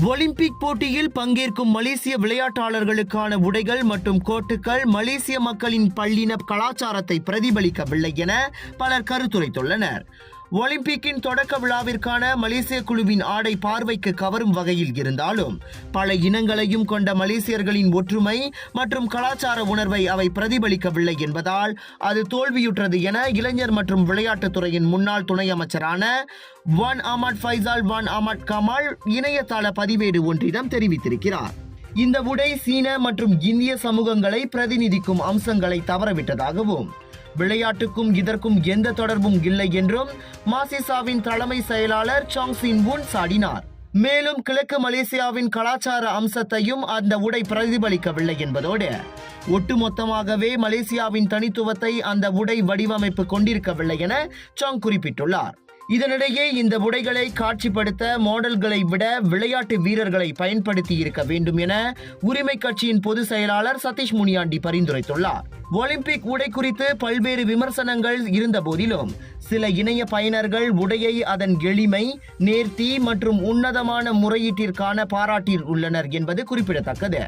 Olympic போட்டியில் பங்கேற்கும் மலேசிய விளையாட்டாளர்களுக்கான உடைகள் மற்றும் கோட்டுகள் மலேசிய மக்களின் பல்லின கலாச்சாரத்தை பிரதிபலிக்கவில்லை என பலர் கருத்துரைத்துள்ளனர். ஒலிம்பிக்கின் தொடக்க விழாவிற்கான மலேசிய குழுவின் ஆடை பார்வைக்கு கவரும் வகையில் இருந்தாலும் பல இனங்களையும் கொண்ட மலேசியர்களின் ஒற்றுமை மற்றும் கலாச்சார உணர்வை அவை பிரதிபலிக்கவில்லை என்பதால் அது தோல்வியுற்றது என இளைஞர் மற்றும் விளையாட்டுத்துறையின் முன்னாள் துணை அமைச்சரான வான் அஹ்மத் ஃபைசால் வான் அஹ்மத் கமால் இணையதள பதிவேடு ஒன்றிடம் தெரிவித்திருக்கிறார். இந்த உடை சீன மற்றும் இந்திய சமூகங்களை பிரதிநிதிக்கும் அம்சங்களை தவறவிட்டதாகவும் விளையாட்டுக்கும் இதற்கும் எந்த தொடர்பும் இல்லை என்றும் மாசிசாவின் தலைமை செயலாளர் சாங் சின் வுன் சாடினார். மேலும் கிழக்கு மலேசியாவின் கலாச்சார அம்சத்தையும் அந்த உடை பிரதிபலிக்கவில்லை என்பதோடு ஒட்டுமொத்தமாகவே மலேசியாவின் தனித்துவத்தை அந்த உடை வடிவமைப்பு கொண்டிருக்கவில்லை என சாங் குறிப்பிட்டுள்ளார். இதனிடையே இந்த உடைகளை காட்சிப்படுத்த மாடல்களை விட விளையாட்டு வீரர்களை பயன்படுத்தி இருக்க வேண்டும் என உரிமை கட்சியின் பொதுச் செயலாளர் சதீஷ் முனியாண்டி பரிந்துரைத்துள்ளார். ஒலிம்பிக் உடை குறித்து பல்வேறு விமர்சனங்கள் இருந்த போதிலும் சில இணைய பயனர்கள் உடையை அதன் எளிமை, நேர்த்தி மற்றும் உன்னதமான முறையீட்டிற்கான பாராட்டில் உள்ளனர் என்பது குறிப்பிடத்தக்கது.